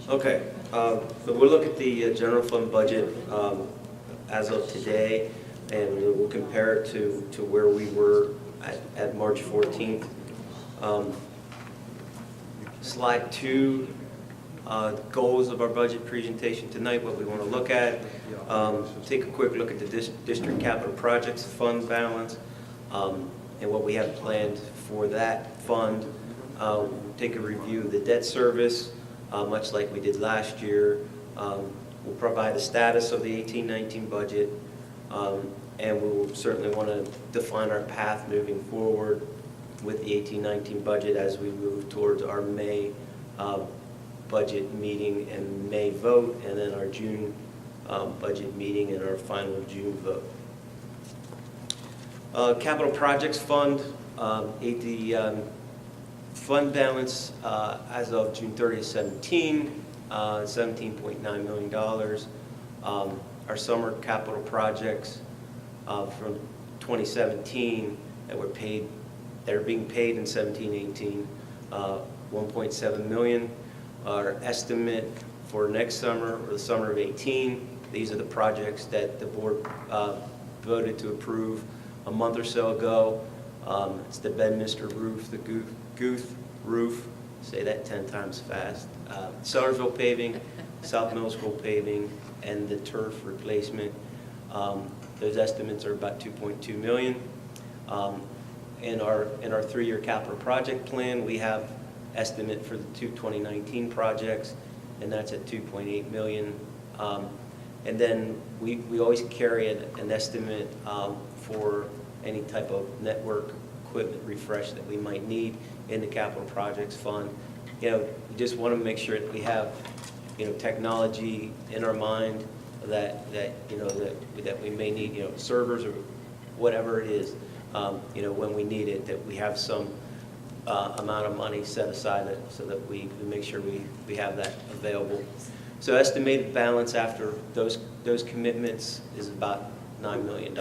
Okay, so we'll look at the general fund budget as of today, and we'll compare it to where we were at March 14th. Slide 2, goals of our budget presentation tonight, what we want to look at. Take a quick look at the district capital projects fund balance and what we have planned for that fund. Take a review of the debt service, much like we did last year. We'll provide a status of the 18-19 budget, and we will certainly want to define our path moving forward with the 18-19 budget as we move towards our May budget meeting and May vote, and then our June budget meeting and our final June vote. Capital Projects Fund, the fund balance as of June 30th, 17, $17.9 million. Our summer capital projects from 2017 that are being paid in 17-18, 1.7 million. Our estimate for next summer, or the summer of 18, these are the projects that the board voted to approve a month or so ago. It's the Bedminster roof, the Guth roof, say that 10 times fast, Sellersville paving, South Middle School paving, and the turf replacement. Those estimates are about 2.2 million. In our 3-year capital project plan, we have estimate for the 2019 projects, and that's at 2.8 million. And then we always carry an estimate for any type of network equipment refresh that we might need in the capital projects fund. You know, we just want to make sure that we have, you know, technology in our mind that we may need, you know, servers or whatever it is, you know, when we need it, that we have some amount of money set aside so that we make sure we have that available. So estimated balance after those commitments is about $9 million.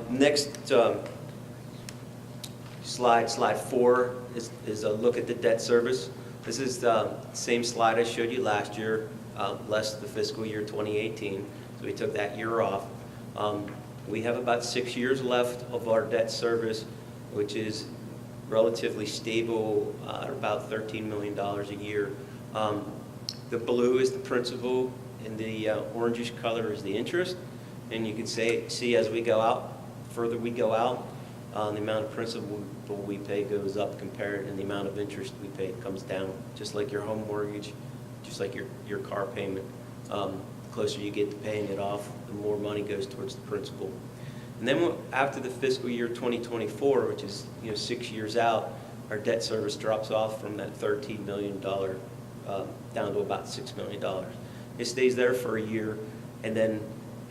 Next slide 4 is a look at the debt service. This is the same slide I showed you last year, less the fiscal year 2018. So we took that year off. We have about 6 years left of our debt service, which is relatively stable, about $13 million a year. The blue is the principal, and the orangish color is the interest. And you can see as we go out, further we go out, the amount of principal we pay goes up compared, and the amount of interest we pay comes down, just like your home mortgage, just like your car payment. The closer you get to paying it off, the more money goes towards the principal. And then after the fiscal year 2024, which is 6 years out, our debt service drops off from that $13 million down to about $6 million. It stays there for a year, and then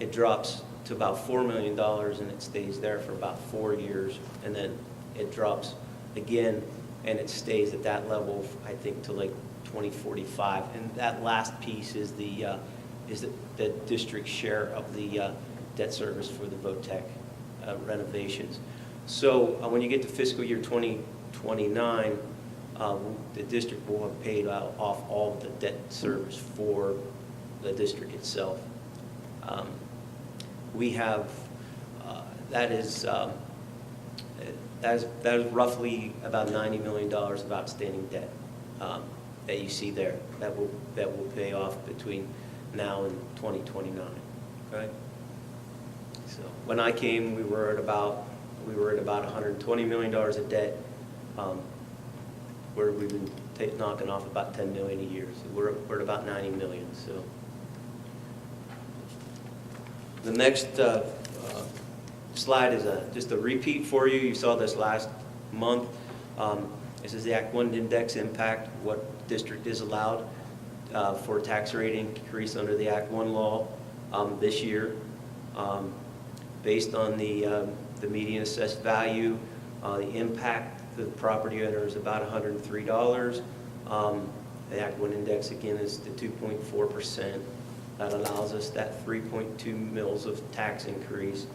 it drops to about $4 million, and it stays there for about 4 years, and then it drops again, and it stays at that level, I think, to like 2045. And that last piece is the district share of the debt service for the VOTEC renovations. So when you get to fiscal year 2029, the district will have paid off all of the debt service for the district itself. We have that is roughly about $90 million of outstanding debt that you see there that will pay off between now and 2029. Okay. So when I came, we were at about $120 million of debt, where we've been knocking off about $10 million a year. So we're at about $90 million. So the next slide is just a repeat for you. You saw this last month. This is the Act 1 index impact, what district is allowed for tax rate increase under the Act 1 law this year. Based on the median assessed value, the impact to the property owner is about $103. The Act 1 index, again, is the 2.4%. That allows us that 3.2 mils of tax increase,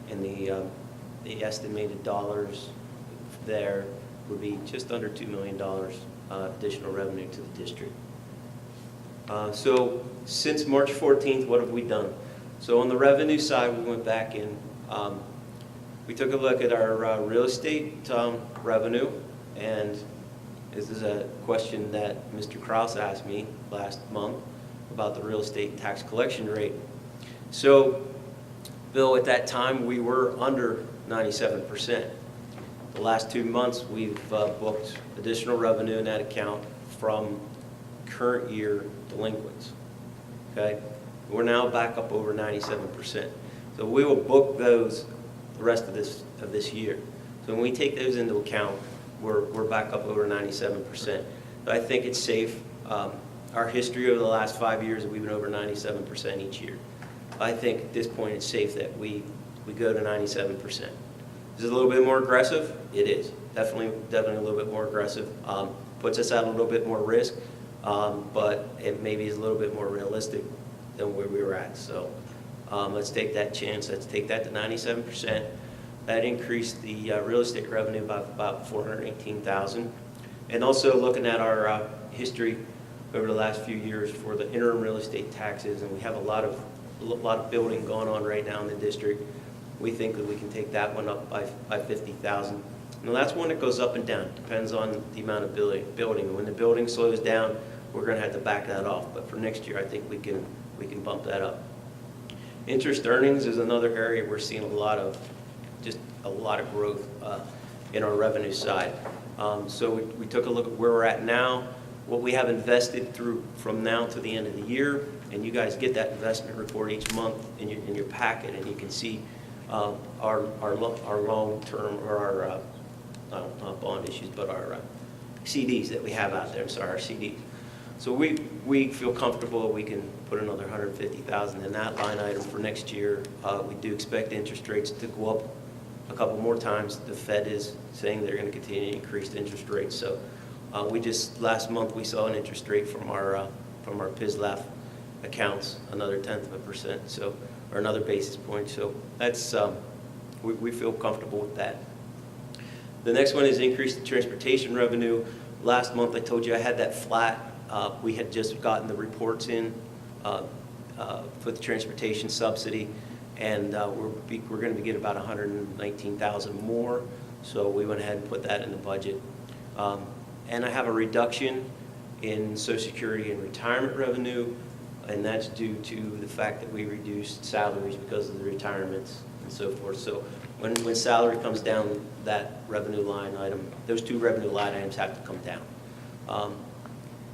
and the estimated dollars there would be just under $2 million additional revenue to the district. So since March 14th, what have we done? So on the revenue side, we went back in, we took a look at our real estate revenue, and this is a question that Mr. Krause asked me last month about the real estate tax collection rate. So, Bill, at that time, we were under 97%. The last 2 months, we've booked additional revenue in that account from current year delinquents. Okay, we're now back up over 97%. So we will book those the rest of this year. So when we take those into account, we're back up over 97%. So I think it's safe. Our history over the last 5 years, we've been over 97% each year. I think at this point it's safe that we go to 97%. Is it a little bit more aggressive? It is. Definitely a little bit more aggressive. Puts us at a little bit more risk, but it maybe is a little bit more realistic than where we were at. So let's take that chance. Let's take that to 97%. That increased the real estate revenue by about $418,000. And also looking at our history over the last few years for the interim real estate taxes, and we have a lot of building going on right now in the district. We think that we can take that one up by $50,000. Now that's one that goes up and down. It depends on the amount of building. When the building slows down, we're going to have to back that off. But for next year, I think we can bump that up. Interest earnings is another area we're seeing a lot of growth in our revenue side. So we took a look at where we're at now, what we have invested through from now to the end of the year, and you guys get that investment report each month in your packet, and you can see our long-term, or our not bond issues, but our CDs that we have out there. I'm sorry, our CDs. So we feel comfortable that we can put another $150,000 in that line item for next year. We do expect interest rates to go up a couple more times. The Fed is saying they're going to continue to increase interest rates. So last month we saw an interest rate from our PSLAF accounts, another 0.1%, so, or another basis point. So that's we feel comfortable with that. The next one is increased transportation revenue. Last month I told you I had that flat. We had just gotten the reports in for the transportation subsidy, and we're going to get about $119,000 more. So we went ahead and put that in the budget. And I have a reduction in Social Security and retirement revenue, and that's due to the fact that we reduced salaries because of the retirements and so forth. So when salary comes down, that revenue line item, those two revenue line items have to come down.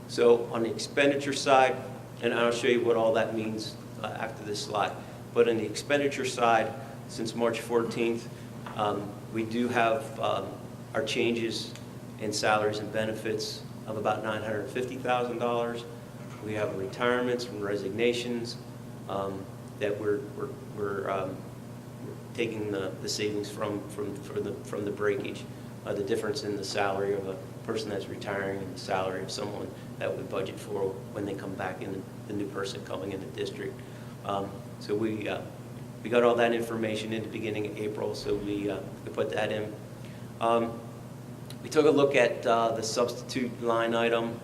So on the expenditure side, and I'll show you what all that means after this slide, but on the expenditure side, since March 14th, we do have our changes in salaries and benefits of about $950,000. We have retirements and resignations that we're taking the savings from the breakage, the difference in the salary of a person that's retiring and the salary of someone that we budget for when they come back in, the new person coming in the district. So we got all that information in the beginning of April, so we put that in. We took a look at the substitute line item,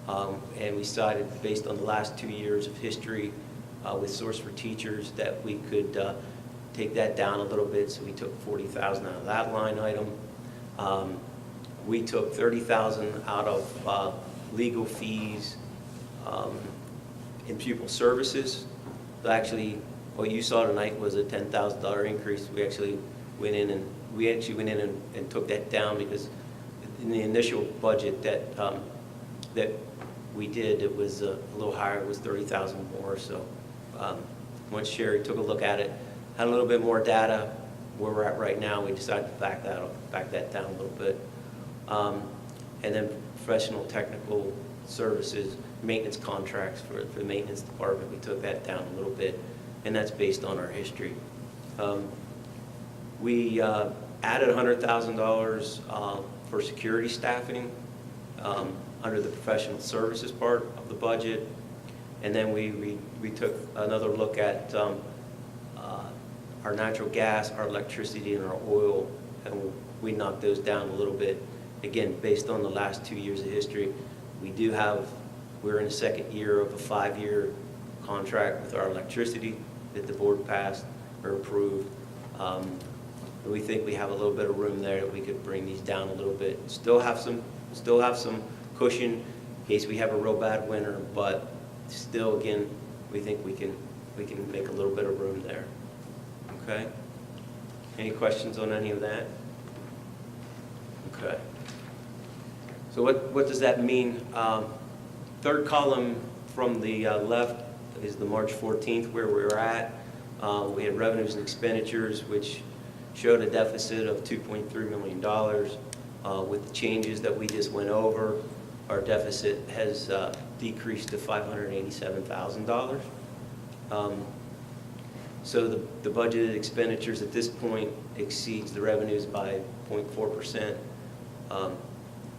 and we decided, based on the last 2 years of history with Source for Teachers, that we could take that down a little bit. So we took $40,000 out of that line item. We took $30,000 out of legal fees in pupil services. So actually, what you saw tonight was a $10,000 increase. We actually went in and took that down, because in the initial budget that we did, it was a little higher. It was $30,000 more. So once Sherry took a look at it, had a little bit more data where we're at right now, we decided to back that down a little bit. And then professional technical services, maintenance contracts for the maintenance department, we took that down a little bit, and that's based on our history. We added $100,000 for security staffing under the professional services part of the budget, and then we took another look at our natural gas, our electricity, and our oil, and we knocked those down a little bit. again, based on the last 2 years of history, we're in the second year of a 5-year contract with our electricity that the board passed or approved. We think we have a little bit of room there that we could bring these down a little bit. Still have some cushion in case we have a real bad winter, but still, again, we think we can make a little bit of room there. Okay? Any questions on any of that? Okay. So what does that mean? Third column from the left is the March 14th, where we were at. We had revenues and expenditures, which showed a deficit of $2.3 million. With the changes that we just went over, our deficit has decreased to $587,000. So the budgeted expenditures at this point exceeds the revenues by 0.4%.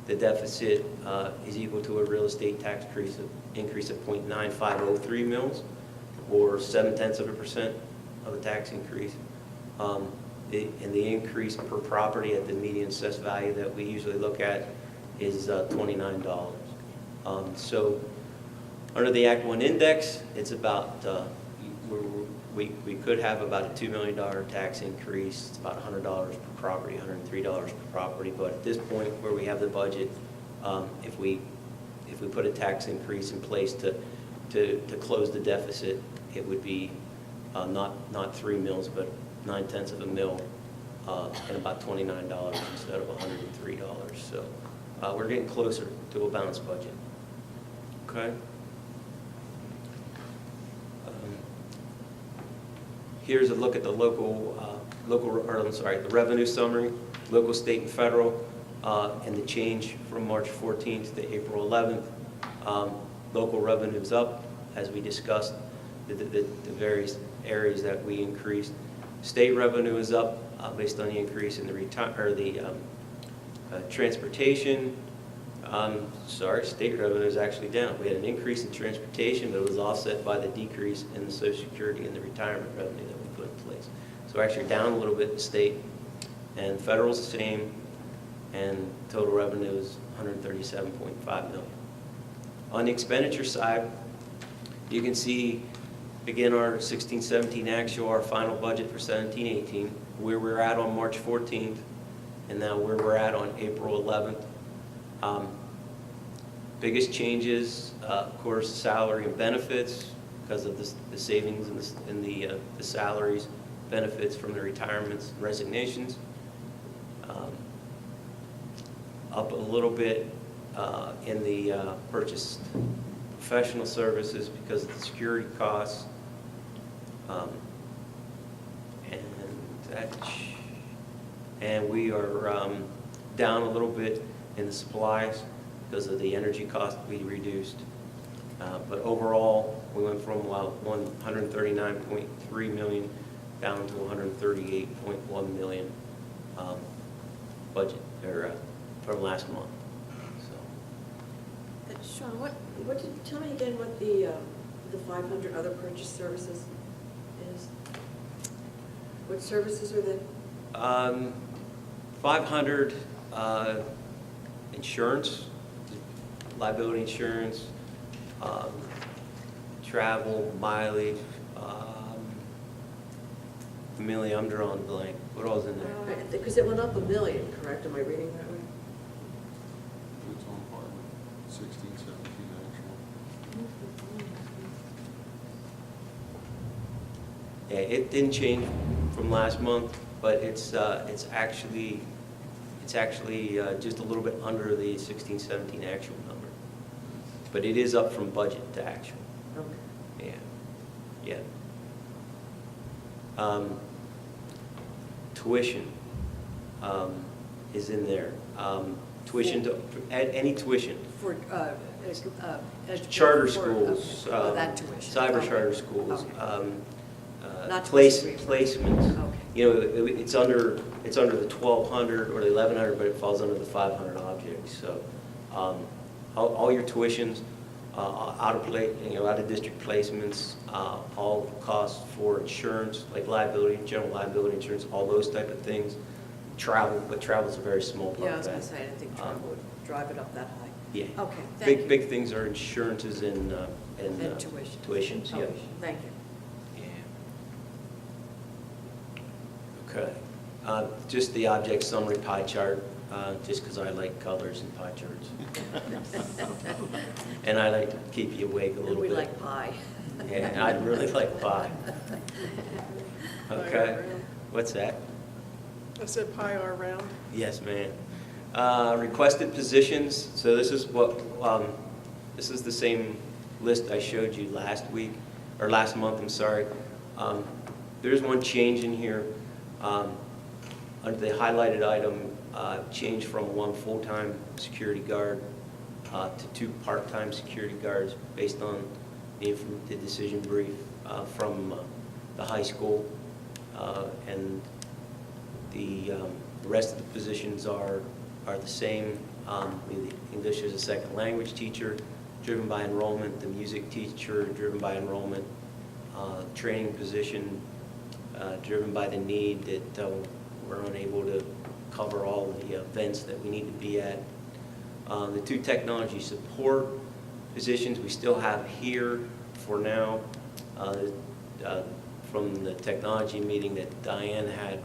The deficit is equal to a real estate tax increase of 0.9503 mils, or 0.7% of the tax increase. And the increase per property at the median assessed value that we usually look at is $29. So under the Act 1 index, it's about, we could have about a $2 million tax increase. It's about $100 per property, $103 per property. But at this point where we have the budget, if we put a tax increase in place to close the deficit, it would be not 3 mils, but 0.9 of a mil, and about $29 instead of $103. So we're getting closer to a balanced budget. Okay. Here's a look at the the revenue summary, local, state, and federal, and the change from March 14th to April 11th. Local revenue is up, as we discussed, the various areas that we increased. State revenue is up based on the increase in the transportation. State revenue is actually down. We had an increase in transportation, but it was offset by the decrease in the Social Security and the retirement revenue that we put in place. So we're actually down a little bit in state, and federal's the same, and total revenue is $137.5 million. On the expenditure side, you can see, again, our 16-17 actual, our final budget for 17-18, where we're at on March 14th, and now where we're at on April 11th. Biggest changes, of course, salary and benefits, because of the savings in the salaries, benefits from the retirements and resignations. Up a little bit in the purchased professional services because of the security costs. And we are down a little bit in the supplies because of the energy cost we reduced. But overall, we went from $139.3 million down to $138.1 million budget from last month. Sean, tell me again what the 500 other purchase services is? What services are they? 500 insurance, liability insurance, travel, mileage. Amelia, I'm drawing blank. What all's in there? Because it went up $1 million, correct? Am I reading that right? It's on par with 16, 17 actual. Yeah, it didn't change from last month, but it's actually just a little bit under the 16-17 actual number. But it is up from budget to actual. Okay. Yeah. Tuition is in there. Tuition to any tuition. For Charter schools, that tuition. cyber Okay. charter schools, Okay. Not tuition placements. Okay. You know, it's under the 1,200 or the 1,100, but it falls under the 500 objects. So all your tuitions, out of district placements, all costs for insurance, like liability, general liability insurance, all those type of things, travel, but travel's a very small part Yeah, I of was that. gonna say, I didn't think travel would drive it up that high. Yeah. Okay, thank you. Big things are insurances and And tuition. tuitions, yeah. Thank you. Yeah. Okay. Just the object summary pie chart, just because I like colors and pie charts. And I like to keep you awake a And little we bit. like pie. Yeah, and I really like pie. Okay. What's that? I said pie are round. Yes, ma'am. Requested positions, so this is what, this is the same list I showed you last week, or last month, I'm sorry. There's one change in here. Under the highlighted item, change from 1 full-time security guard to 2 part-time security guards based on the decision brief from the high school. And the rest of the positions are the same. The English as a second language teacher, driven by enrollment. The music teacher, driven by enrollment. Training position, driven by the need that we're unable to cover all the events that we need to be at. The 2 technology support positions we still have here for now. From the technology meeting that Diane had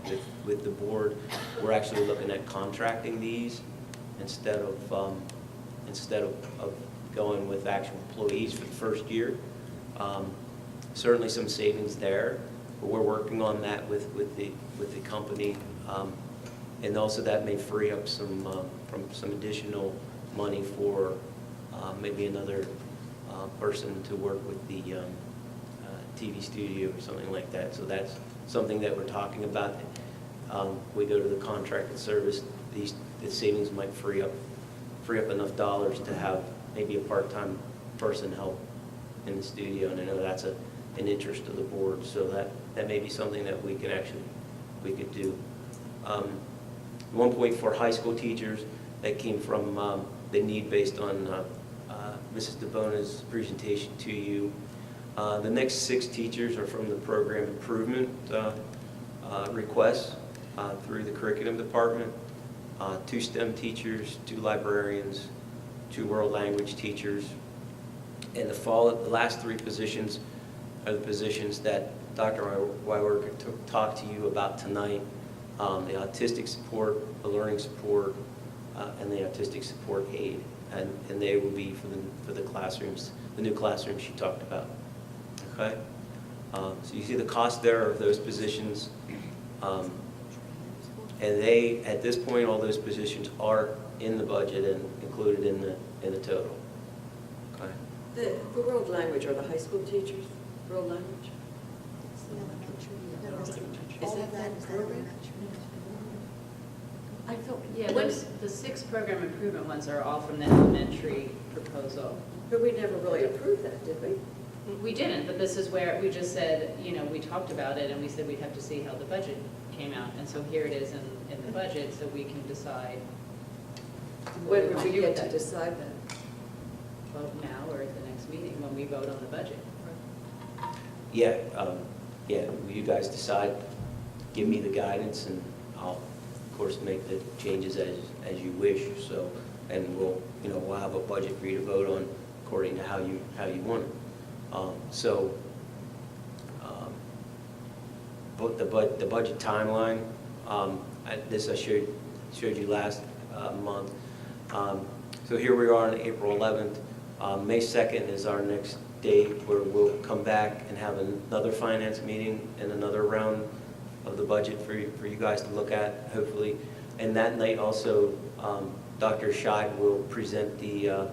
with the board, we're actually looking at contracting these instead of going with actual employees for the first year. Certainly some savings there, but we're working on that with the company, and also that may free up some additional money for maybe another person to work with the TV studio or something like that. So that's something that we're talking about. We go to the contracted service, the savings might free up enough dollars to have maybe a part-time person help in the studio, and I know that's an interest of the board, so that may be something that we could do. 1.4 high school teachers, that came from the need based on Mrs. DeBona's presentation to you. The next 6 teachers are from the program improvement requests through the curriculum department. 2 STEM teachers, 2 librarians, 2 world language teachers. And the last 3 positions are the positions that Dr. Weiwerker talked to you about tonight. The autistic support, the learning support, and the autistic support aid. And they will be for the classrooms, the new classrooms she talked about. Okay? So you see the cost there of those positions. And at this point, all those positions are in the budget and included in the total. Okay? The world language, are the high school teachers world language? Is that program? I thought, Yeah, the 6 program improvement ones are all from the elementary proposal. but we never really approved that, did we? We didn't, but this is where we just said, we talked about it and we said we'd have to see how the budget came out. And so here it is in the budget, so we can decide. what When would we do get with to that. decide that? Vote now or at the next meeting when we vote on the budget. Yeah, you guys decide, give me the guidance, and I'll, of course, make the changes as you wish. So, and we'll have a budget for you to vote on according to how you want it. But the budget timeline, this I showed you last month. So here we are on April 11th. May 2nd is our next date where we'll come back and have another finance meeting and another round of the budget for you guys to look at, hopefully. And that night also, Dr. Scheid will present the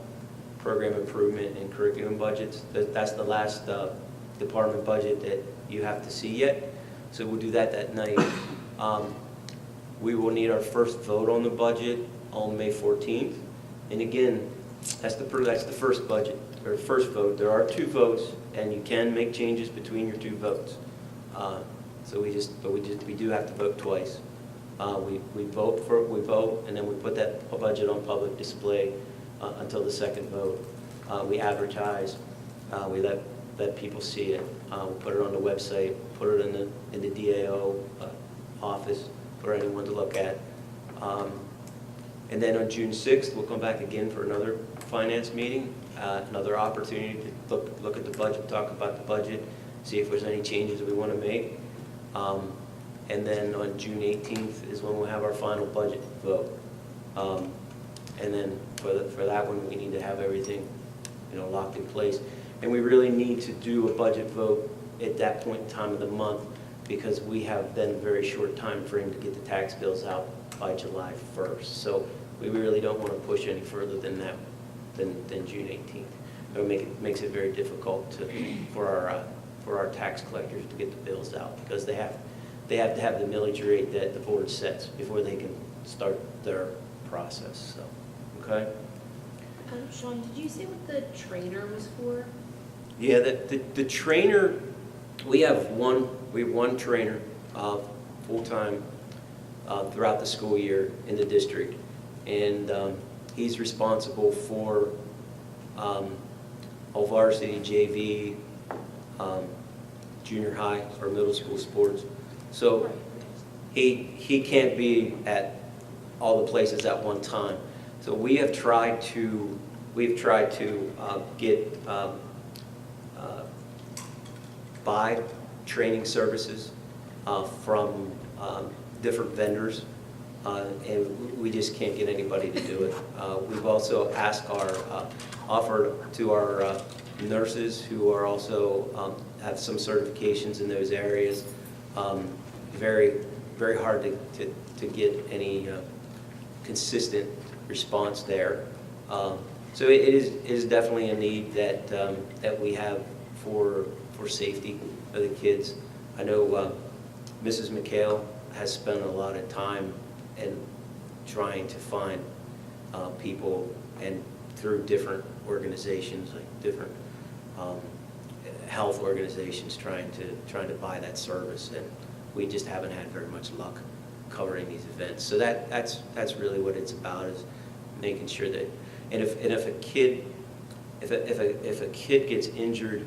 program improvement and curriculum budgets. That's the last department budget that you have to see yet. So we'll do that night. We will need our first vote on the budget on May 14th. And again, that's the first budget, or first vote. There are 2 votes, and you can make changes between your 2 votes. So we do have to vote twice. We vote, and then we put that budget on public display until the second vote. We advertise. We let people see it. We put it on the website. Put it in the DAO office for anyone to look at. And then on June 6th, we'll come back again for another finance meeting, another opportunity to look at the budget, talk about the budget, see if there's any changes we want to make. And then on June 18th is when we'll have our final budget vote. And then for that one, we need to have everything, locked in place. And we really need to do a budget vote at that point in time of the month, because we have then a very short time frame to get the tax bills out by July 1st. So we really don't want to push any further than that, than June 18th. It makes it very difficult for our tax collectors to get the bills out, because they have to have the millage rate that the board sets before they can start their process. So, okay. Sean, did you say what the trainer was for? Yeah, the trainer, we have one trainer full-time throughout the school year in the district, and he's responsible for all varsity, JV, junior high or middle school sports. So he can't be at all the places at one time. So we've tried to get buy training services from different vendors, and we just can't get anybody to do it. We've also offered to our nurses who are also have some certifications in those areas. Very, very hard to get any consistent response there. So it is definitely a need that we have for safety of the kids. I know Mrs. McHale has spent a lot of time in trying to find people, and through different organizations, like different health organizations, trying to buy that service, and we just haven't had very much luck covering these events. So that's really what it's about, is making sure that, and if a kid gets injured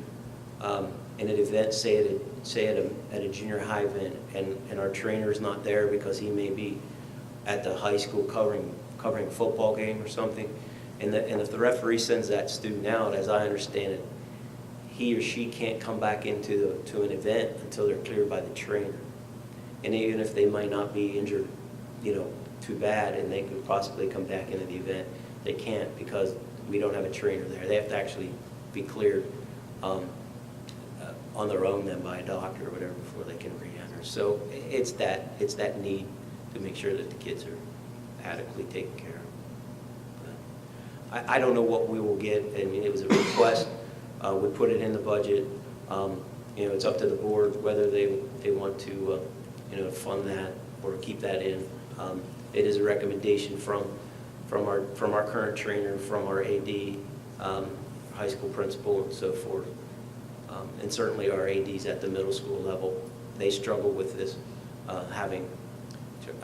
in an event, say at a junior high event, and our trainer is not there because he may be at the high school covering a football game or something, and if the referee sends that student out, as I understand it, he or she can't come back to an event until they're cleared by the trainer. And even if they might not be injured, too bad, and they could possibly come back into the event, they can't, because we don't have a trainer there. They have to actually be cleared on their own then by a doctor or whatever before they can re-enter. So it's that need to make sure that the kids are adequately taken care of. I don't know what we will get. I mean, it was a request. We put it in the budget. It's up to the board whether they want to fund that or keep that in. It is a recommendation from our current trainer, from our AD, high school principal, and so forth. And certainly our ADs at the middle school level, they struggle with this, having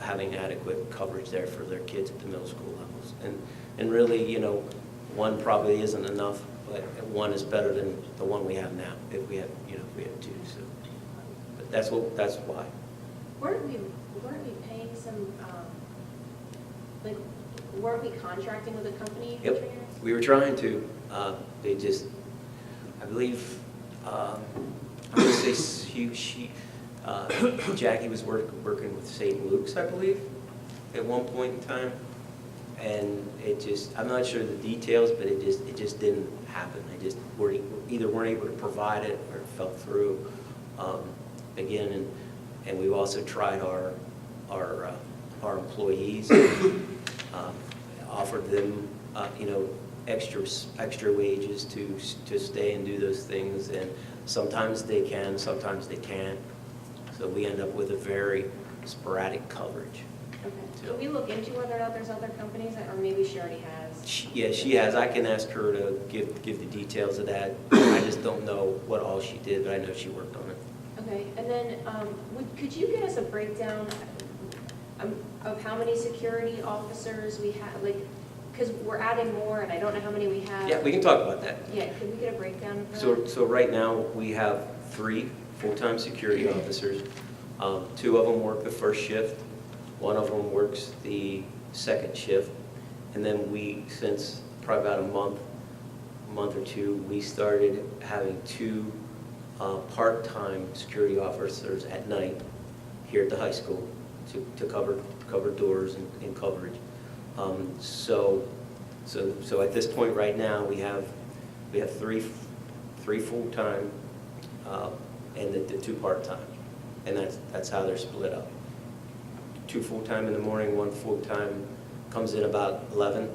adequate coverage there for their kids at the middle school levels. And really, one probably isn't enough, but one is better than the one we have now, if we have two. So, but that's why. Weren't we paying some, weren't we contracting with a company for Yep, trainers? we were trying to. They just, I believe, I'm going to say Jackie was working with St. Luke's, I believe, at one point in time, and I'm not sure the details, but it just didn't happen. They just either weren't able to provide it, or it fell through again. And we've also tried our employees, offered them extra wages to stay and do those things, and sometimes they can, sometimes they can't. So we end up with a very sporadic coverage. Okay. Can we look into whether or not there's other companies, or maybe she already has? Yeah, she has. I can ask her to give the details of that. I just don't know what all she did, but I know she worked on it. Okay, and then could you get us a breakdown of how many security officers we have, because we're adding more and I don't know how many we have. Yeah, we can talk about that. Yeah, could we get a breakdown of that? So right now, we have 3 full-time security officers. 2 of them work the first shift. One of them works the second shift. And then we, since probably about a month or two, we started having two part-time security officers at night here at the high school to cover doors and coverage. So at this point right now, we have three full-time and the two part-time, and that's how they're split up. Two full-time in the morning, one full-time comes in about 11.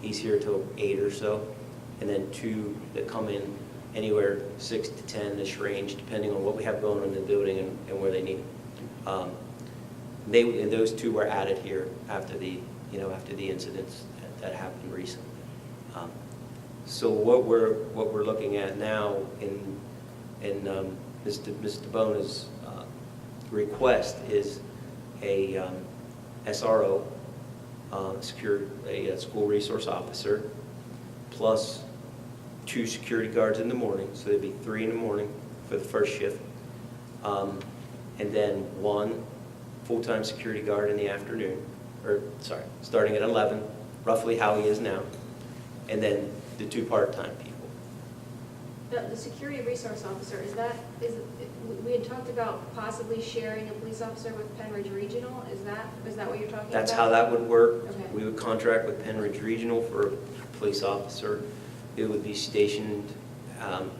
He's here till 8 or so, and then two that come in anywhere 6 to 10-ish range, depending on what we have going on in the building and where they need it. And those two were added here after the incidents that happened recently. So what we're looking at now in Ms. DeBona's request is a SRO, a school resource officer, plus 2 security guards in the morning, so there'd be 3 in the morning for the first shift, and then 1 full-time security guard in the afternoon, starting at 11, roughly how he is now, and then the 2 part-time people. The security resource officer, we had talked about possibly sharing a police officer with Pennridge Regional, is that what you're talking about? That's how that would work. Okay. We would contract with Pennridge Regional for a police officer. It would be stationed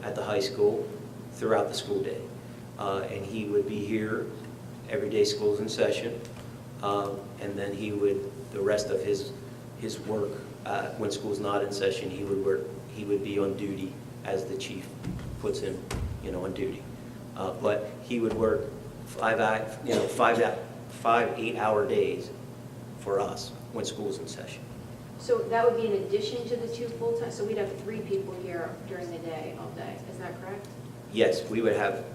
at the high school throughout the school day. And he would be here every day school's in session. And then the rest of his work, when school's not in session, he would be on duty as the chief puts him, on duty. But he would work 5 8-hour days for us when school's in session. So that would be in addition to the 2 full-time, so we'd have 3 people here during the day, all day, is that correct? Yes, we would have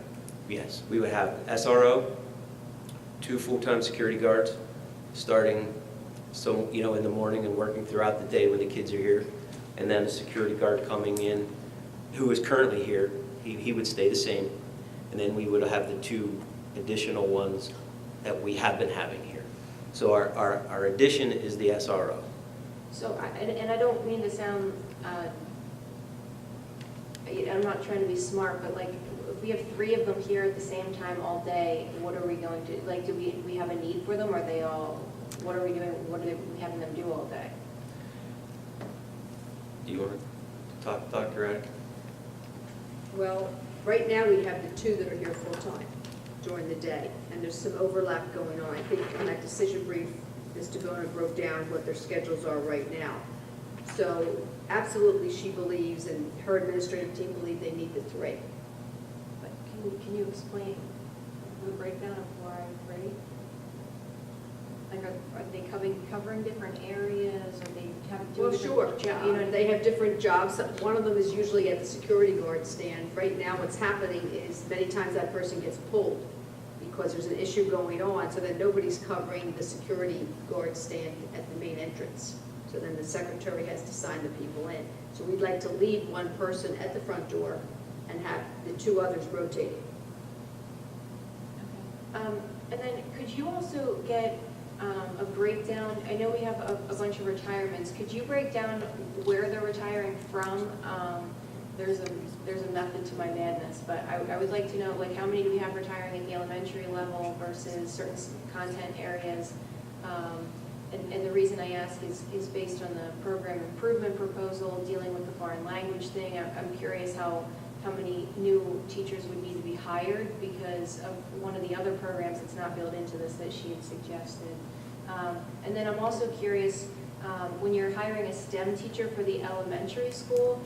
SRO, 2 full-time security guards, starting in the morning and working throughout the day when the kids are here, and then a security guard coming in who is currently here. He would stay the same, and then we would have the 2 additional ones that we have been having here. So our addition is the SRO. So, and I don't mean to sound, I'm not trying to be smart, but like, if we have 3 of them here at the same time all day, what are we going to, like, do we have a need for them? Are they all, what are we doing, what are we having them do all day? Do you want to talk, Dr. Raddick? Well, right now we have the 2 that are here full-time during the day, and there's some overlap going on. I think on that decision brief, Ms. DeBona broke down what their schedules are right now. So absolutely she believes, and her administrative team believe they need the 3. But can you explain the breakdown of why 3? Like, are they covering different areas, or they have to do Well, different sure. jobs? They have different jobs. One of them is usually at the security guard stand. Right now what's happening is many times that person gets pulled because there's an issue going on, so that nobody's covering the security guard stand at the main entrance. So then the secretary has to sign the people in. So we'd like to leave 1 person at the front door and have the 2 others rotating. Okay. And then could you also get a breakdown? I know we have a bunch of retirements. Could you break down where they're retiring from? There's a method to my madness, but I would like to know, like, how many do we have retiring at the elementary level versus certain content areas? And the reason I ask is based on the program improvement proposal dealing with the foreign language thing. I'm curious how many new teachers would need to be hired because of one of the other programs that's not built into this that she had suggested. And then I'm also curious, when you're hiring a STEM teacher for the elementary school,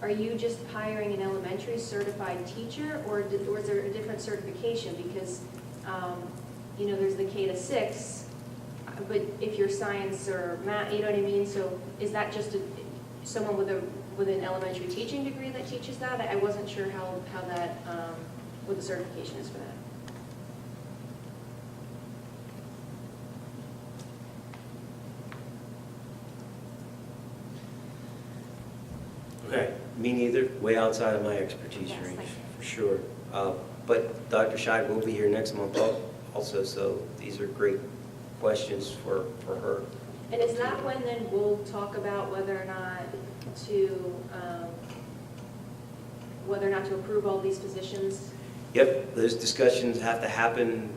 are you just hiring an elementary certified teacher, or is there a different certification? Because, there's the K to 6, but if you're science or math, you know what I mean? So is that just someone with an elementary teaching degree that teaches that? I wasn't sure how that, what the certification is for that. Okay, me neither, way outside of my expertise Yes, range, thank you. for sure. But Dr. Scheid will be here next month also, so these are great questions for her. And is that when then we'll talk about whether or not to, approve all these positions? Yep, those discussions have to happen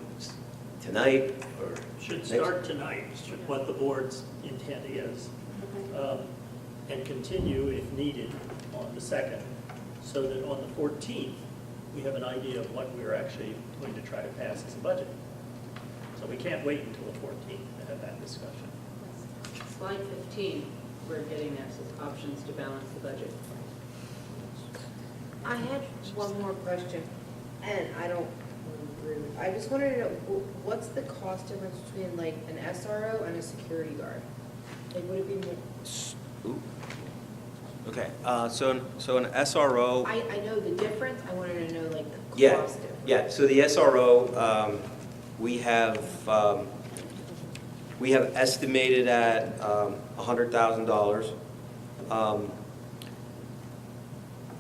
tonight or Should next- start tonight, is what the board's intent is, and continue if needed on the 2nd, so that on the 14th, we have an idea of what we're actually going to try to pass as a budget. So we can't wait until the 14th to have that discussion. Slide 15, we're getting there, says options to balance the budget. I had one more question, and I don't agree with, I just wanted to know, what's the cost difference between like an SRO and a security guard? Like, would it be more? Ooh. Okay, so an SRO. I know the difference, I wanted to know like the Yeah, cost difference. yeah, so the SRO, we have estimated at $100,000.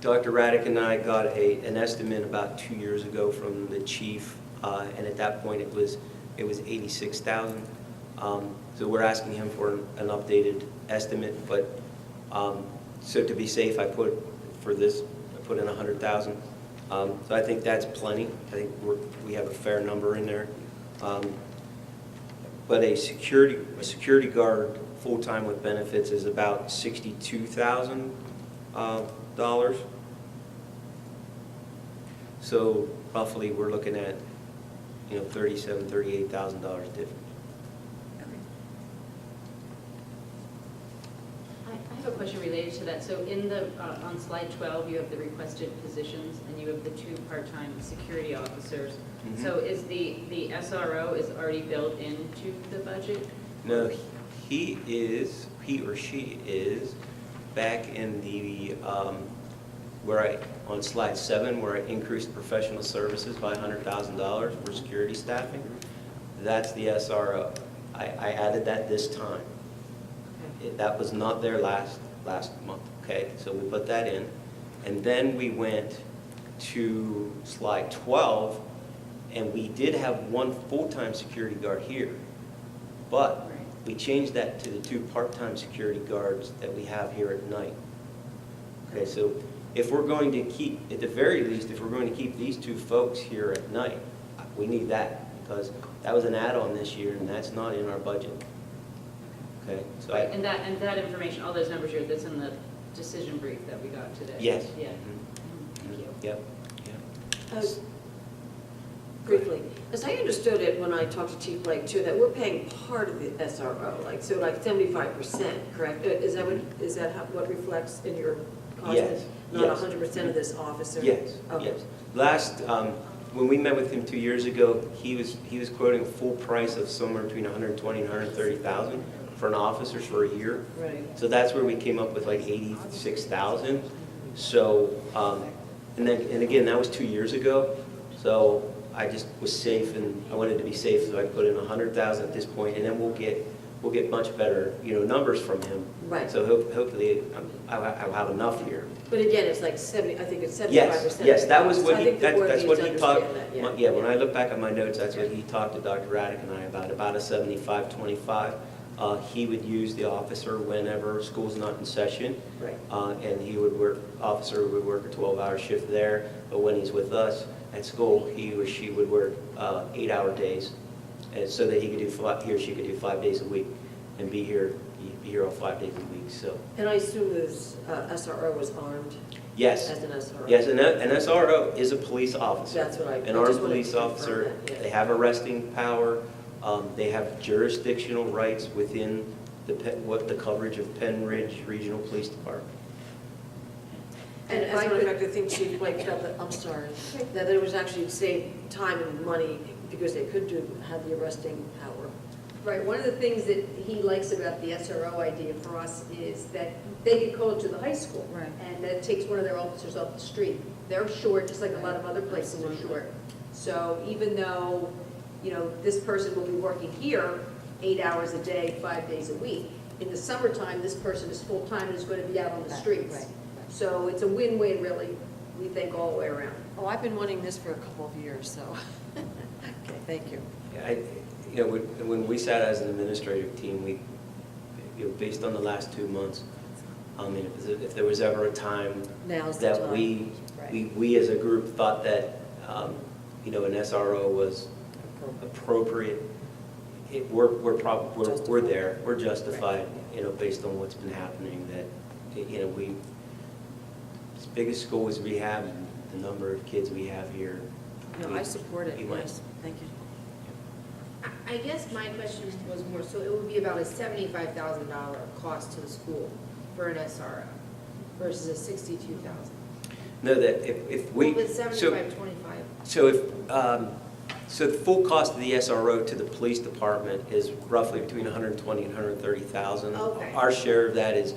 Dr. Raddick and I got an estimate about 2 years ago from the chief, and at that point it was $86,000. So we're asking him for an updated estimate, but so to be safe, I put in $100,000. So I think that's plenty. I think we have a fair number in there. But a security guard full-time with benefits is about $62,000. So roughly, we're looking at, $37,000, $38,000 difference. I have a question related to that. So in the, on slide 12, you have the requested positions, and you have the 2 part-time security officers. Mhm. So is the SRO is already built into the budget? No, he or she is back in the, on slide 7, where I increased professional services by $100,000 for security staffing. That's the SRO. I added that this time. That was not there last month, okay? So we put that in. And then we went to slide 12, and we did have 1 full-time security guard here. But we changed that to the 2 part-time security guards that we have here at night. Okay, so if we're going to keep, at the very least, if we're going to keep these 2 folks here at night, we need that, because that was an add-on this year, and that's not in our budget. Okay, so Right, and that information, all those numbers here, that's in the decision brief that we got today? Yes. Yeah. Mhm. Thank you. Yep. Briefly, as I understood it when I talked to Chief Blake too, that we're paying part of the SRO, like 75%, correct? Is that what reflects in your cost? Yes, Not yes. 100% of this officer? Yes, Okay. yes. Last, when we met with him 2 years ago, he was quoting a full price of somewhere between $120,000 and $130,000 for an officer for a year. Right. So that's where we came up with like $86,000. So, and again, that was 2 years ago. So I just was safe, and I wanted to be safe, so I put in $100,000 at this point, and then we'll get much better, numbers from him. Right. So hopefully, I'll have enough here. But again, it's like 70, I think it's 75%. Yes, that was So what I he, think the board that's needs what to he talked, understand that, yeah, when I look back at my notes, that's what he talked to Dr. Raddick and I about a 75-25. He would use the officer whenever school's not in session. Right. And officer would work a 12-hour shift there, but when he's with us at school, he or she would work 8-hour days, and so that he or she could do 5 days a week and be here all 5 days a week, so. And I assume this SRO was armed Yes. as an SRO? Yes, an SRO is a police officer. That's what I And our just wanted police to confirm officer, that, yeah. they have arresting power, they have jurisdictional rights within the coverage of Pennridge Regional Police Department. And And as a I matter of could- fact, I think Chief Blake felt that, I'm sorry, that it was actually save time and money because they could have the arresting power. Right, one of the things that he likes about the SRO idea for us is that they get called to the high school. Right. And that takes one of their officers off the street. They're short, just like a lot of other places are short. So even though, this person will be working here 8 hours a day, 5 days a week, in the summertime, this person is full-time and is going to be out on the Right, streets. right. So it's a win-win, really, we think, all the way around. Oh, I've been wanting this for a couple of years, so, okay, thank you. Yeah, you know, when we sat as an administrative team, we, you know, based on the last 2 months, I mean, if there was ever a time Now's the that time. we as a group thought that, you know, an SRO was appropriate, we're there, we're justified, you know, based on what's been happening, that, you know, as big a school as we have, and the number of kids we have here. No, I support it, we went. yes, thank you. I guess my question was more, so it would be about a $75,000 cost to the school for an SRO versus a $62,000. No, that if we. Well, with so- 75, 25. So so the full cost of the SRO to the police department is roughly between 120 and 130,000. Okay. Our share of that is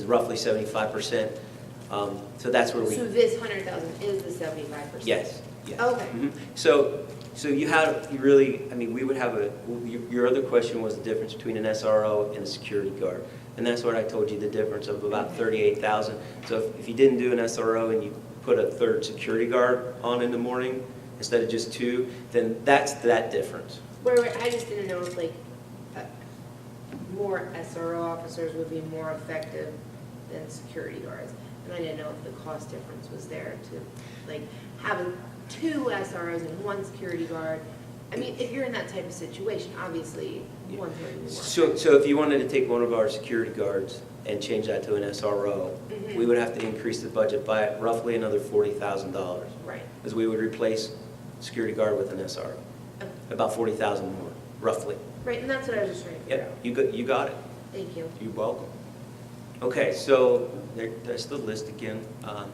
roughly 75%. So that's where we. So this 100,000 is the 75%? Yes, yes. Okay. Mhm. So you really, I mean, we would have your other question was the difference between an SRO and a security guard. And that's what I told you, the difference of about 38,000. So if you didn't do an SRO and you put a third security guard on in the morning instead of just 2, then that's that difference. Wait, I just didn't know if like more SRO officers would be more effective than security guards. And I didn't know if the cost difference was there to like having 2 SROs and 1 security guard. I mean, if you're in that type of situation, obviously one's going to be more. So if you wanted to take one of our security guards and change that to an SRO, Mhm. we would have to increase the budget by roughly another $40,000. Right. Because we would replace security guard with an SRO. Okay. About 40,000 more, roughly. Right, and that's what I was just trying to figure out. Yep, you got it. Thank you. You're welcome. Okay, so there's the list again. And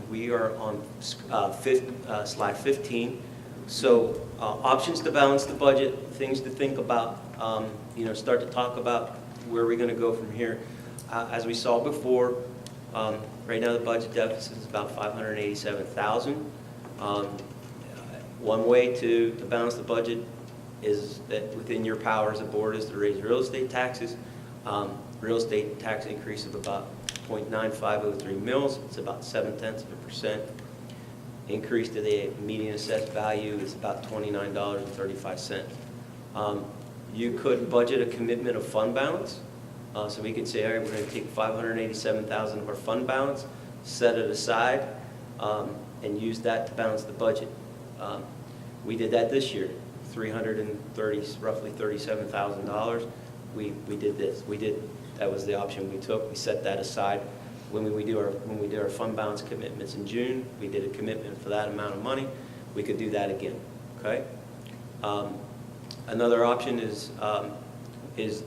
we are on slide 15. So options to balance the budget, things to think about, you know, start to talk about where we're going to go from here. As we saw before, right now the budget deficit is about $587,000. One way to balance the budget is that within your power as a board is to raise real estate taxes. Real estate tax increase of about 0.9503 mils, it's about 0.7%. Increase to the median assessed value is about $29.35. You could budget a commitment of fund balance. So we could say, all right, we're going to take $587,000 of our fund balance, set it aside, and use that to balance the budget. We did that this year, roughly $37,000. We did this. That was the option we took. We set that aside. When we do our fund balance commitments in June, we did a commitment for that amount of money. We could do that again. Okay. Another option is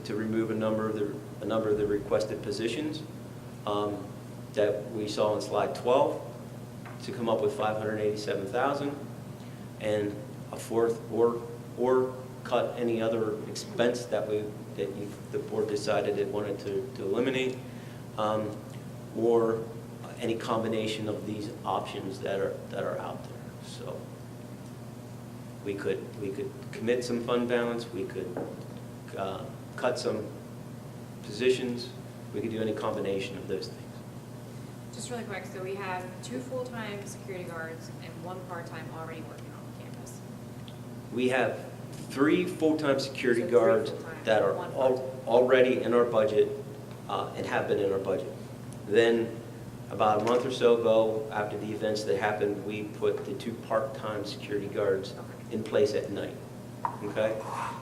to remove a number of the requested positions that we saw on slide 12 to come up with $587,000, and a fourth, or cut any other expense that the board decided it wanted to eliminate, or any combination of these options that are out there. So we could commit some fund balance, we could cut some positions, we could do any combination of those things. Just really quick, so we have 2 full-time security guards and 1 part-time already working on campus. We have 3 full-time security So 3 guards full-time, that are 1 part-time. already in our budget and have been in our budget. Then, about a month or so ago, after the events that happened, we put the 2 part-time security guards in place at night. Okay?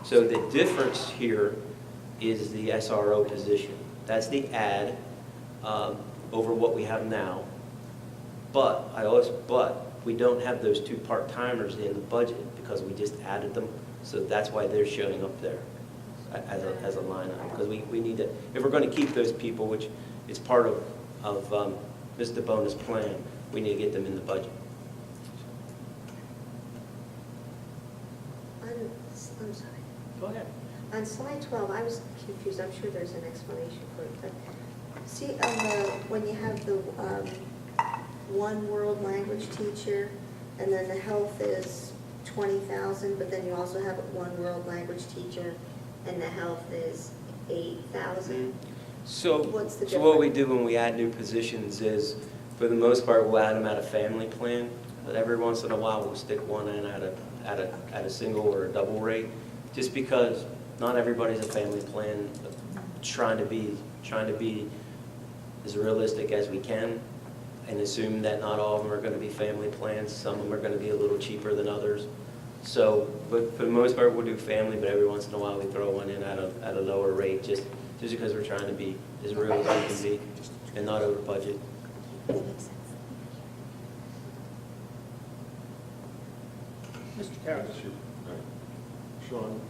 So the difference here is the SRO position. That's the add over what we have now. But we don't have those 2 part-timers in the budget because we just added them. So that's why they're showing up there as a line item. Because we need to, if we're going to keep those people, which is part of Ms. DeBona's plan, we need to get them in the budget. I'm sorry. Go ahead. On slide 12, I was confused. I'm sure there's an explanation for it, but see when you have the one world language teacher, and then the health is 20,000, but then you also have one world language teacher, and the health is 8,000. So What's the what we difference? do when we add new positions is, for the most part, we'll add them out of family plan, but every once in a while, we'll stick one in out of at a single or a double rate, just because not everybody's a family plan. Trying to be as realistic as we can, and assume that not all of them are going to be family plans. Some of them are going to be a little cheaper than others. So, but for the most part, we'll do family, but every once in a while we throw one in at a lower rate, just because we're trying to be as real as we can be and not over budget. Mr. Karas? Sean,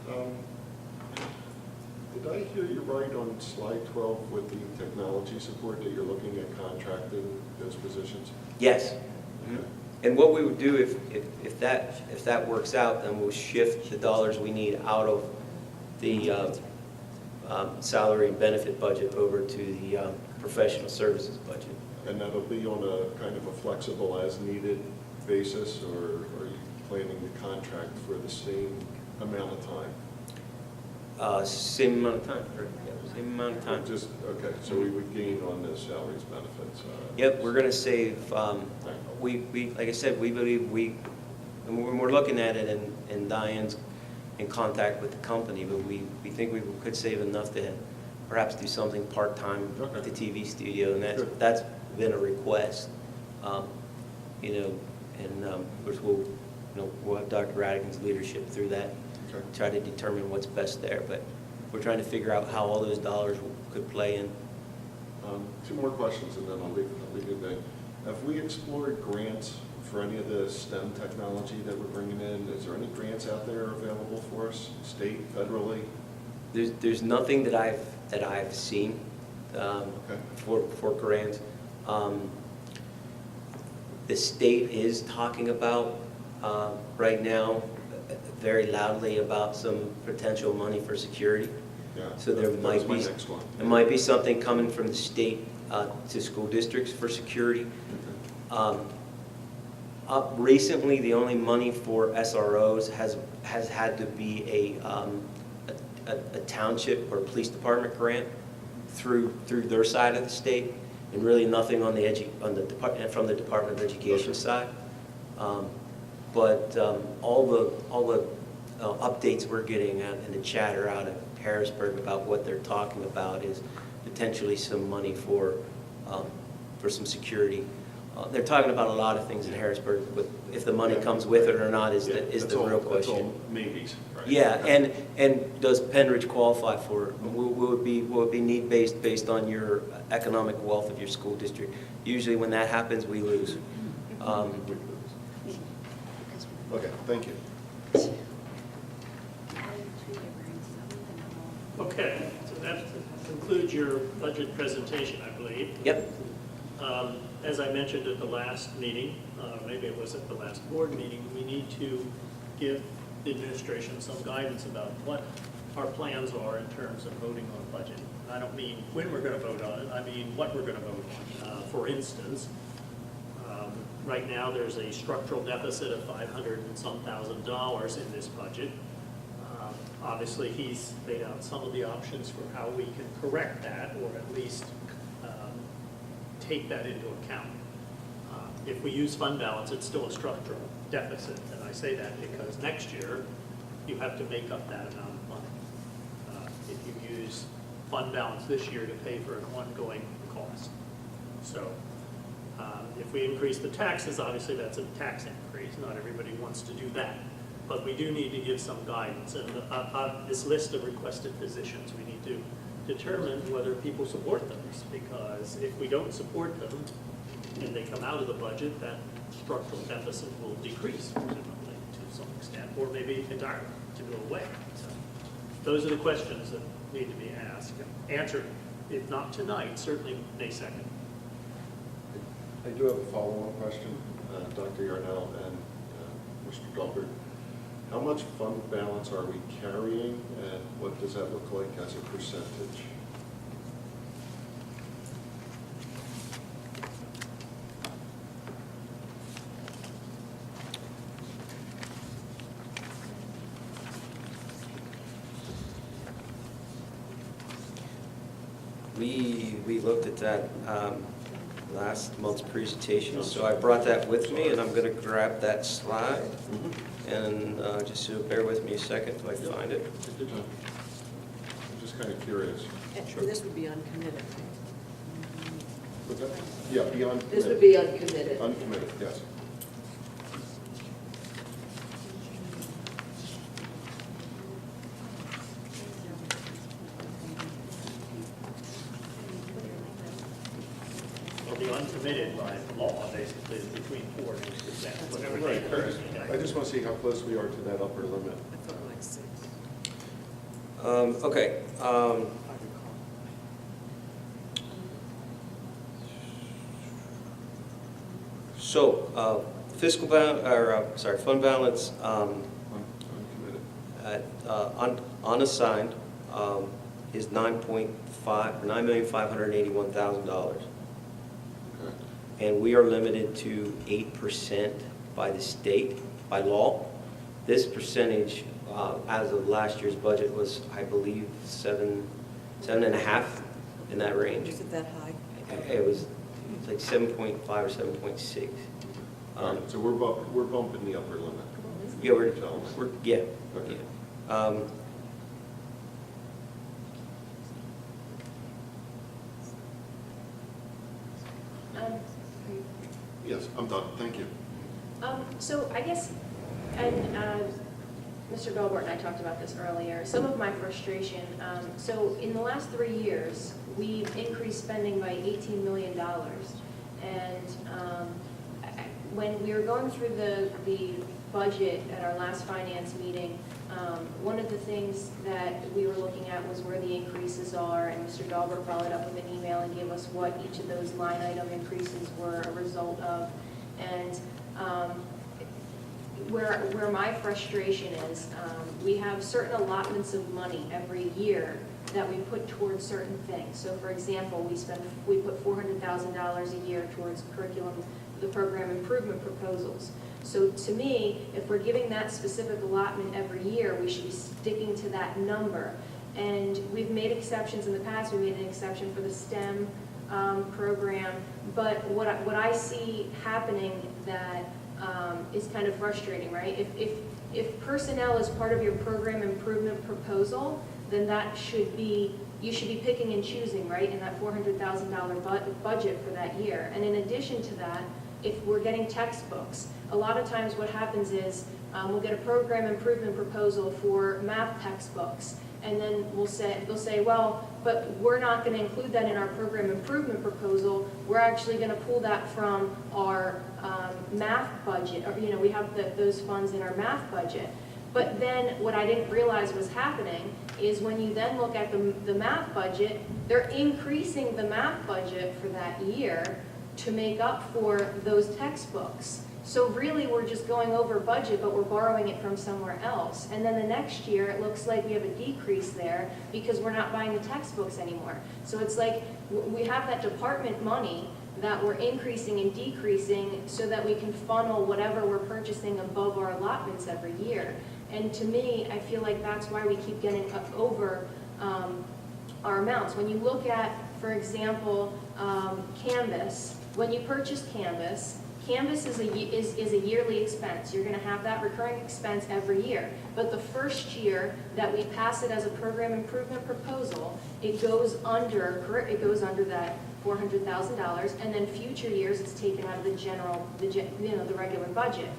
did I hear you right on slide 12 with the technology support that you're looking at contracting those positions? Yes. Okay. And what we would do if that works out, then we'll shift the dollars we need out of the salary and benefit budget over to the professional services budget. And that'll be on a kind of a flexible as-needed basis, or are you planning to contract for the same amount of time? Same amount of time, correct? Yeah, same amount of time. Just, okay, so we would gain on the salaries, benefits. Yep, we're going to save, we, like I said, we believe and when we're looking at it, and Diane's in contact with the company, but we think we could save enough to perhaps do something part-time at the TV studio, and that's been a request. And of course we'll have Dr. Radigan's leadership through that, try to determine what's best there, but we're trying to figure out how all those dollars could play in. Two more questions and then I'll leave it there. Have we explored grants for any of the STEM technology that we're bringing in? Is there any grants out there available for us, state, federally? There's nothing that I've seen for grants. The state is talking about right now very loudly about some potential money for security. Yeah, So there might be something coming from the state to school districts for security. Up recently, the only money for SROs has had to be a township or police department grant through their side of the state, and really nothing on from the Department of Education side. But all the updates we're getting and the chatter out of Harrisburg about what they're talking about is potentially some money for some security. They're talking about a lot of things in Harrisburg, but if the money comes with it or not is the real question. That's all maybes, right? Yeah, and does Pennridge qualify for it? Will it be need-based based on your economic wealth of your school district? Usually when that happens, we lose. Okay, thank you. Okay, so that concludes your budget presentation, I believe. Yep. As I mentioned at the last meeting, maybe it was at the last board meeting, we need to give the administration some guidance about what our plans are in terms of voting on a budget. I don't mean when we're going to vote on it, I mean what we're going to vote on. For instance, right now there's a structural deficit of $500 and some thousand in this budget. Obviously, he's laid out some of the options for how we can correct that, or at least take that into account. If we use fund balance, it's still a structural deficit, and I say that because next year, you have to make up that amount of money. If you use fund balance this year to pay for an ongoing cost. So, if we increase the taxes, obviously that's a tax increase. Not everybody wants to do that. But we do need to give some guidance. And this list of requested positions, we need to determine whether people support those. Because if we don't support them and they come out of the budget, that structural deficit will decrease presumably to some extent, or maybe entirely to go away. So those are the questions that need to be asked and answered. If not tonight, certainly May 2nd. I do have a follow-on question, Dr. Yarnell and Mr. Dahlberg. How much fund balance are we carrying, and what does that look like as a percentage? We looked at that. last month's presentation, so I brought that with me, and I'm going to grab that slide, and just so bear with me a second till I find it. Take your time. I'm just kind of curious. Sure. This would be uncommitted. What's that? Yeah, beyond. This would be uncommitted. Uncommitted, yes. Well, the uncommitted by law basically is between 4 and 8%, whatever they Right, currently I have. just want to see how close we are to that upper limit. Okay. So fiscal balance, or fund balance Uncommitted. unassigned is $9,581,000. Okay. And we are limited to 8% by the state, by law. This percentage, as of last year's budget, was, I believe, 7.5, in that range. Is it that high? It was like 7.5 or 7.6. All right, so we're bumping the upper limit. Yeah, we're, Tell us. yeah. Okay. Yeah. Yes, I'm done, thank you. So I guess, and Mr. Belbert and I talked about this earlier, some of my frustration, so in the last 3 years, we've increased spending by $18 million. And when we were going through the budget at our last finance meeting, one of the things that we were looking at was where the increases are, and Mr. Dahlberg followed up with an email and gave us what each of those line item increases were a result of. And where my frustration is, we have certain allotments of money every year that we put towards certain things. So for example, we put $400,000 a year towards the program improvement proposals. So to me, if we're giving that specific allotment every year, we should be sticking to that number. And we've made exceptions in the past. We made an exception for the STEM program. But what I see happening that is kind of frustrating, right? If personnel is part of your program improvement proposal, then you should be picking and choosing, right, in that $400,000 budget for that year. And in addition to that, if we're getting textbooks, a lot of times what happens is we'll get a program improvement proposal for math textbooks, and then they'll say, well, but we're not going to include that in our program improvement proposal. We're actually going to pull that from our math budget, or we have those funds in our math budget. But then what I didn't realize was happening is when you then look at the math budget, they're increasing the math budget for that year to make up for those textbooks. So really, we're just going over budget, but we're borrowing it from somewhere else. And then the next year, it looks like we have a decrease there because we're not buying the textbooks anymore. So it's like we have that department money that we're increasing and decreasing so that we can funnel whatever we're purchasing above our allotments every year. And to me, I feel like that's why we keep getting over our amounts. When you look at, for example, Canvas, when you purchase Canvas is a yearly expense. You're going to have that recurring expense every year. But the first year that we pass it as a program improvement proposal, it goes under that $400,000, and then future years it's taken out of the regular budget.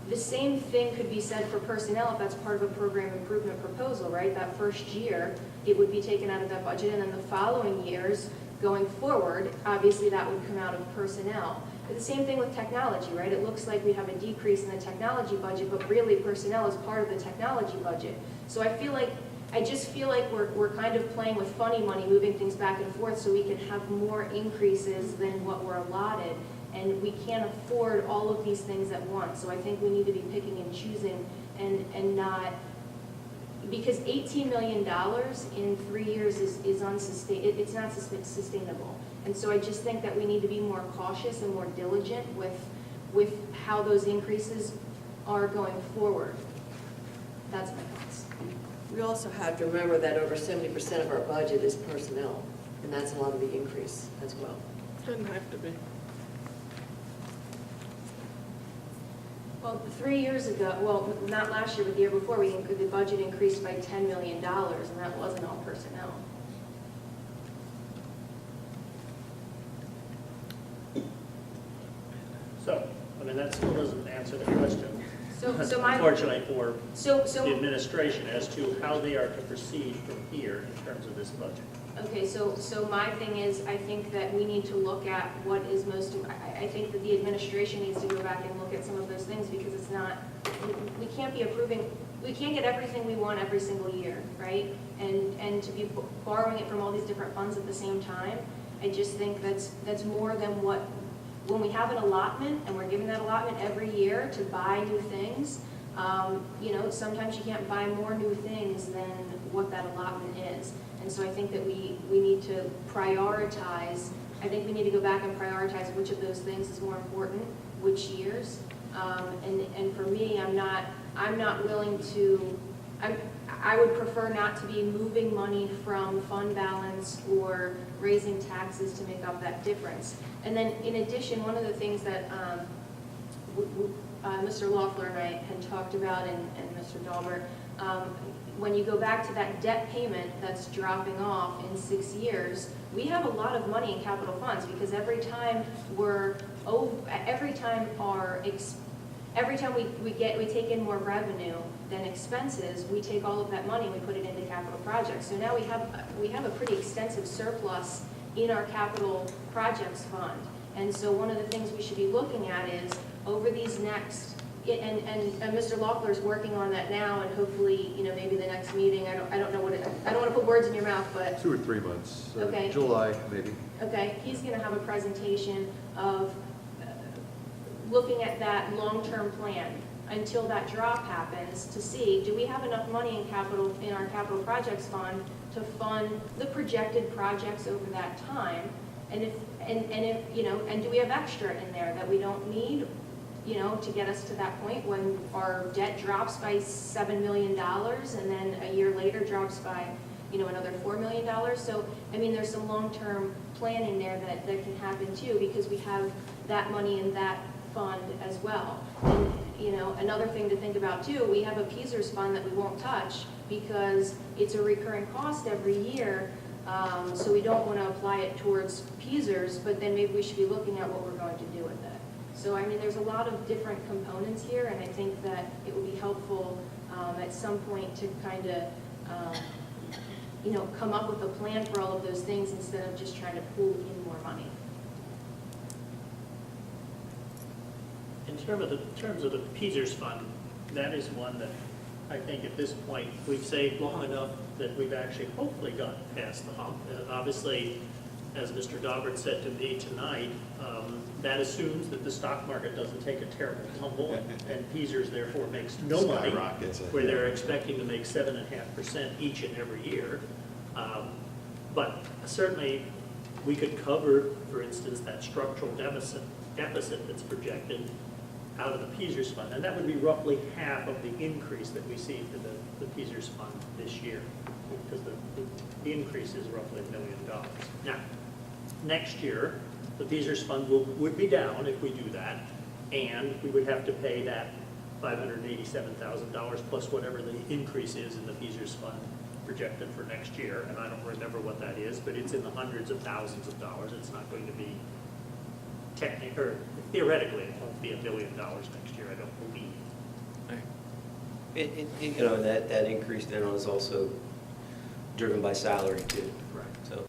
The same thing could be said for personnel if that's part of a program improvement proposal, right? That first year, it would be taken out of that budget, and then the following years, going forward, obviously that would come out of personnel. But the same thing with technology, right? It looks like we have a decrease in the technology budget, but really personnel is part of the technology budget. So I just feel like we're kind of playing with funny money, moving things back and forth so we can have more increases than what we're allotted. And we can't afford all of these things at once. So I think we need to be picking and choosing and not, because $18 million in 3 years is unsustainable. It's not sustainable. And so I just think that we need to be more cautious and more diligent with how those increases are going forward. That's my thoughts. We also have to remember that over 70% of our budget is personnel, and that's a lot of the increase as well. Doesn't have to be. Well, 3 years ago, well, not last year, but the year before, the budget increased by $10 million, and that wasn't all personnel. So, I mean, that still doesn't answer the question. So Unfortunately for So, the administration as to how they are to proceed from here in terms of this budget. okay, so my thing is, I think that we need to look at what is most, I think that the administration needs to go back and look at some of those things, because it's not, we can't be approving, we can't get everything we want every single year, right? And to be borrowing it from all these different funds at the same time, I just think that's more than what, when we have an allotment, and we're given that allotment every year to buy new things, you know, sometimes you can't buy more new things than what that allotment is. And so I think that we need to prioritize, I think we need to go back and prioritize which of those things is more important, which years. And for me, I'm not willing to, I would prefer not to be moving money from fund balance or raising taxes to make up that difference. And then in addition, one of the things that Mr. Loeffler and I had talked about, and Mr. Dahlberg, when you go back to that debt payment that's dropping off in 6 years, we have a lot of money in capital funds, because every time we take in more revenue than expenses, we take all of that money and we put it into capital projects. So now we have a pretty extensive surplus in our capital projects fund. And so one of the things we should be looking at is over these next, and Mr. Loeffler's working on that now, and hopefully, you know, maybe the next meeting, I don't know what it, I don't want to put words in your mouth, but 2 or 3 months. Okay. July, maybe. okay, he's going to have a presentation of looking at that long-term plan until that drop happens, to see, do we have enough money in our capital projects fund to fund the projected projects over that time? And if you know, and do we have extra in there that we don't need, you know, to get us to that point when our debt drops by $7 million and then a year later drops by, you know, another $4 million? So, I mean, there's some long-term planning there that can happen too, because we have that money in that fund as well. And, you know, another thing to think about too, we have a PSERS fund that we won't touch because it's a recurring cost every year. So we don't want to apply it towards PSERS, but then maybe we should be looking at what we're going to do with it. So, I mean, there's a lot of different components here, and I think that it would be helpful at some point to kind of, you know, come up with a plan for all of those things instead of just trying to pool in more money. In terms of the PSERS fund, that is one that I think at this point, we've saved long enough that we've actually hopefully gotten past the hump. Obviously, as Mr. Daubert said to me tonight, that assumes that the stock market doesn't take a terrible tumble, and PSERS therefore makes no money, where they're expecting to make 7.5% each and every year. But certainly, we could cover, for instance, that structural deficit that's projected out of the PSERS fund, and that would be roughly half of the increase that we see for the PSERS fund this year, because the increase is roughly $1 million. Now, next year, the PSERS fund would be down if we do that, and we would have to pay that $587,000 plus whatever the increase is in the PSERS fund projected for next year, and I don't remember what that is, but it's in the hundreds of thousands of dollars. It's not going to be theoretically, it won't be $1 billion next year, I don't believe. You know, that increase then is also driven by salary too. Right. So.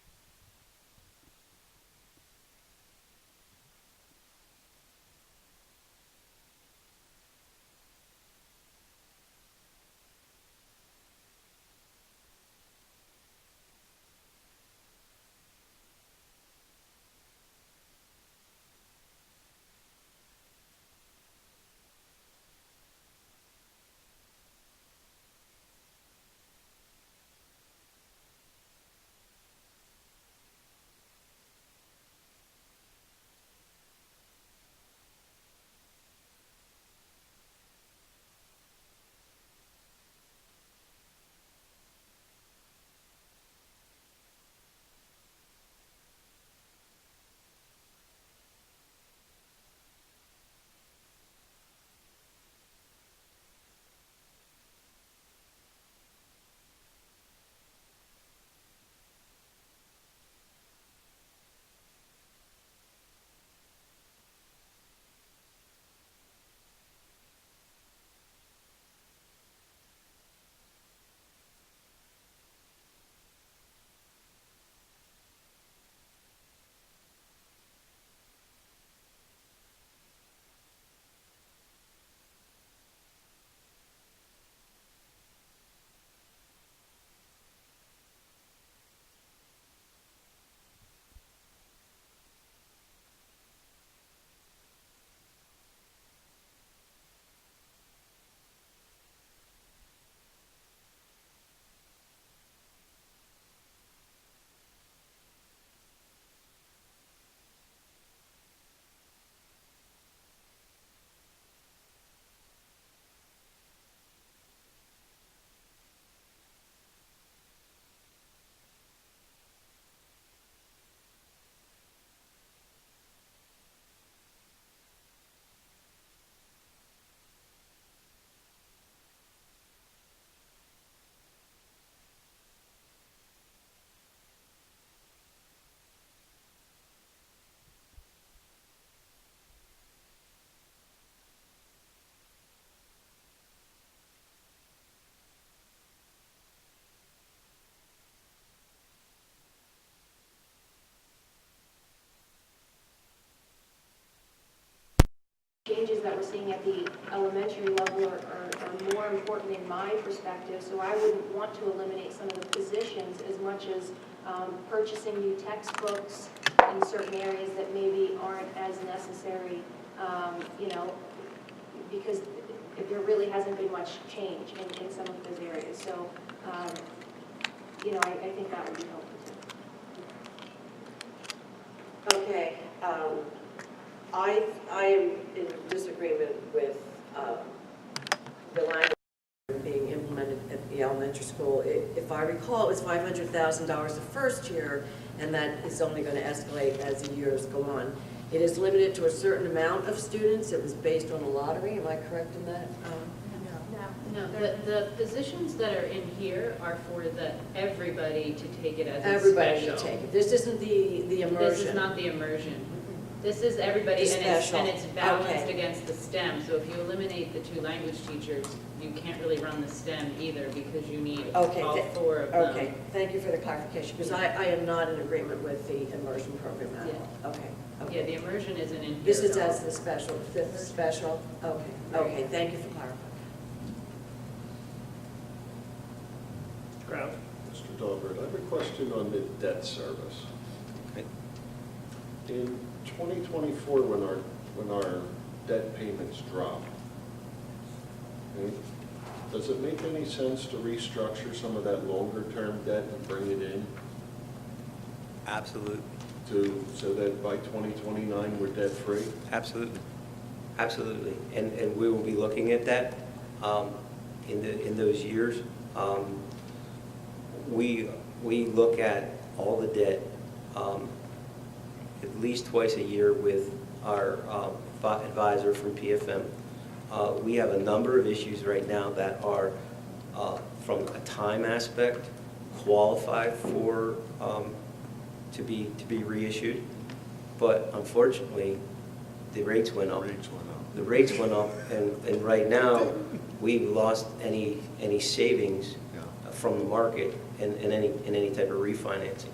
we're seeing at the elementary level are more important in my perspective, so I wouldn't want to eliminate some of the positions as much as purchasing new textbooks in certain areas that maybe aren't as necessary, you know, because there really hasn't been much change in some of those areas. So, you know, I think that would be helpful too. Okay, I am in disagreement with the language being implemented at the elementary school. If I recall, it was $500,000 the first year, and that is only going to escalate as the years go on. It is limited to a certain amount of students. It was based on a lottery. Am I correct in that? No, the positions that are in here are for everybody to take it as a Everybody special. to take it. This isn't the immersion. This is not the immersion. This is everybody, The special. and it's balanced Okay. against the STEM. So if you eliminate the 2 language teachers, you can't really run the STEM either because you need Okay, all 4 of them. Okay, thank you for the clarification, because I am not in agreement with the immersion program at Yeah. all. Okay. Okay. Yeah, the immersion isn't in here. This is at all. as the special, fifth special? Okay, okay, thank you for clarifying. Kraus? Mr. Dahlberg, I have a question on the debt service. Okay. In 2024, when our debt payments drop, okay, does it make any sense to restructure some of that longer-term debt and bring it in Absolutely, so that by 2029, we're debt-free? absolutely, absolutely. And we will be looking at that in those years. We look at all the debt at least twice a year with our advisor from PFM. We have a number of issues right now that are, from a time aspect, qualified for to be reissued, but unfortunately, the rates went up. The rates went up, and right now, we've lost any savings from the market in any type of refinancing.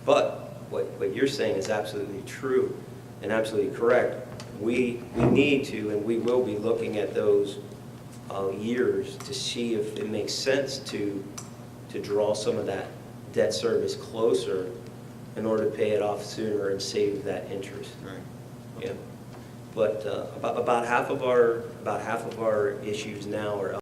But what you're saying is absolutely true and absolutely correct. We need to, and we will be looking at those years to see if it makes sense to draw some of that debt service closer in order to pay it off sooner and save that interest. Right. Yeah. But about half of our issues now are